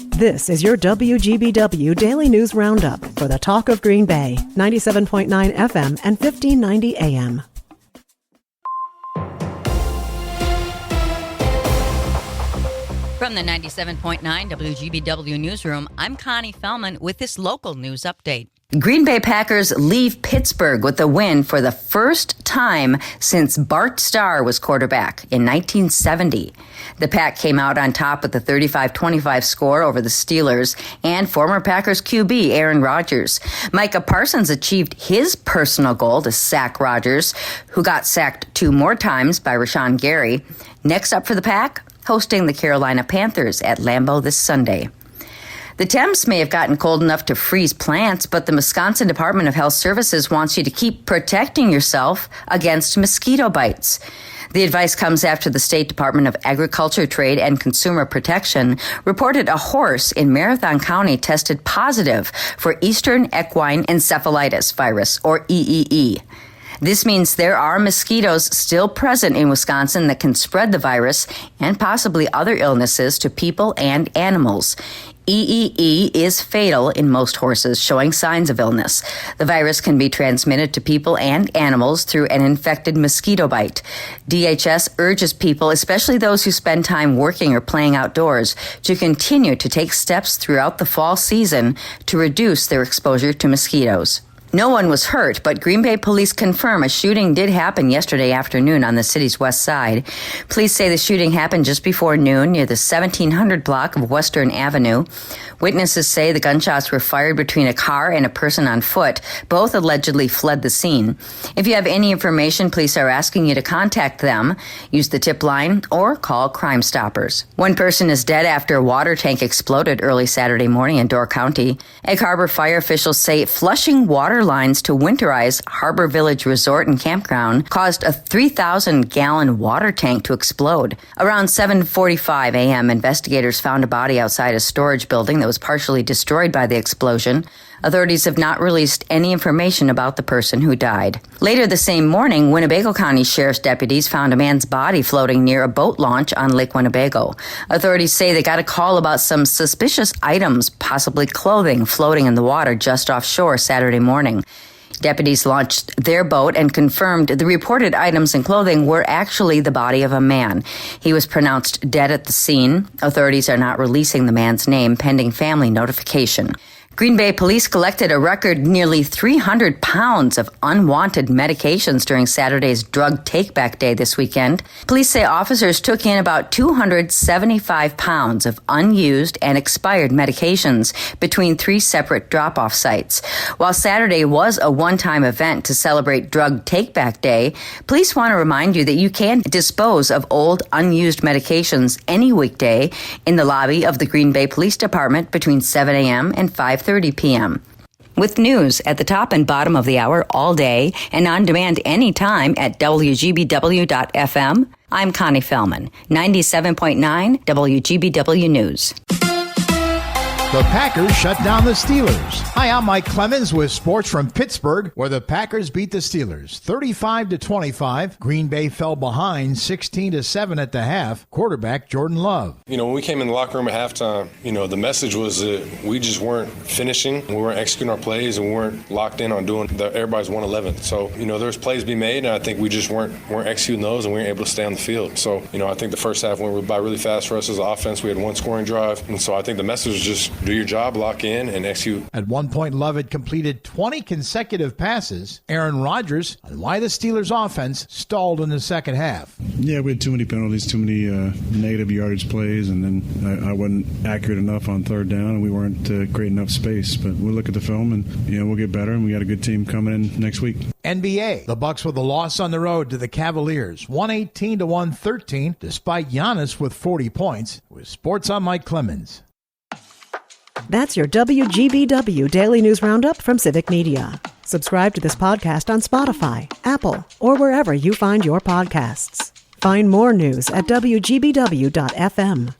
This is your WGBW Daily News Roundup for the Talk of Green Bay, 97.9 FM and 1590 AM. From the 97.9 WGBW Newsroom, I'm Connie Fellman with this local news update. Green Bay Packers leave Pittsburgh with a win for the first time since Bart Starr was quarterback in 1970. The Pack came out on top with a 35-25 score over the Steelers and former Packers QB Aaron Rodgers. Micah Parsons achieved his personal goal to sack Rodgers, who got sacked 2 more times by Rashawn Gary. Next up for the Pack, hosting the Carolina Panthers at Lambeau this Sunday. The temps may have gotten cold enough to freeze plants, but the Wisconsin Department of Health Services wants you to keep protecting yourself against mosquito bites. The advice comes after the State Department of Agriculture, Trade, and Consumer Protection reported a horse in Marathon County tested positive for Eastern Equine Encephalitis virus, or EEE. This means there are mosquitoes still present in Wisconsin that can spread the virus and possibly other illnesses to people and animals. EEE is fatal in most horses showing signs of illness. The virus can be transmitted to people and animals through an infected mosquito bite. DHS urges people, especially those who spend time working or playing outdoors, to continue to take steps throughout the fall season to reduce their exposure to mosquitoes. No one was hurt, but Green Bay police confirm a shooting did happen yesterday afternoon on the city's west side. Police say the shooting happened just before noon near the 1700 block of Western Avenue. Witnesses say the gunshots were fired between a car and a person on foot. Both allegedly fled the scene. If you have any information, police are asking you to contact them, use the tip line, or call Crime Stoppers. One person is dead after a water tank exploded early Saturday morning in Door County. Egg Harbor fire officials say flushing water lines to winterize Harbor Village Resort and Campground caused a 3,000-gallon water tank to explode. Around 7:45 a.m., investigators found a body outside a storage building that was partially destroyed by the explosion. Authorities have not released any information about the person who died. Later the same morning, Winnebago County Sheriff's deputies found a man's body floating near a boat launch on Lake Winnebago. Authorities say they got a call about some suspicious items, possibly clothing, floating in the water just offshore Saturday morning. Deputies launched their boat and confirmed the reported items and clothing were actually the body of a man. He was pronounced dead at the scene. Authorities are not releasing the man's name pending family notification. Green Bay police collected a record nearly 300 pounds of unwanted medications during Saturday's Drug Take-Back Day this weekend. Police say officers took in about 275 pounds of unused and expired medications between 3 separate drop-off sites. While Saturday was a one-time event to celebrate Drug Take-Back Day, police want to remind you that you can dispose of old, unused medications any weekday in the lobby of the Green Bay Police Department between 7 a.m. and 5:30 p.m. With news at the top and bottom of the hour all day and on demand anytime at WGBW.FM, I'm Connie Fellman, 97.9 WGBW News. The Packers shut down the Steelers. Hi, I'm Mike Clemens with sports from Pittsburgh, where the Packers beat the Steelers 35-25. Green Bay fell behind 16-7 at the half. Quarterback Jordan Love. When we came in the locker room at halftime, the message was that we just weren't finishing. We weren't executing our plays, and we weren't locked in on doing everybody's 111. So, there's plays to be made, and I think we just weren't executing those, and we weren't able to stay on the field. So, I think the first half went by really fast for us as an offense. We had one scoring drive, and so I think the message was just do your job, lock in, and execute. At one point, Love had completed 20 consecutive passes. Aaron Rodgers on why the Steelers' offense stalled in the second half. Yeah, we had too many penalties, too many negative yardage plays, and then I wasn't accurate enough on third down, and we weren't creating enough space. But we'll look at the film, and we'll get better, and we got a good team coming in next week. NBA, the Bucks with a loss on the road to the Cavaliers, 118-113, despite Giannis with 40 points. With Sports, I'm Mike Clemens. That's your WGBW Daily News Roundup from Civic Media. Subscribe to this podcast on Spotify, Apple, or wherever you find your podcasts. Find more news at WGBW.FM.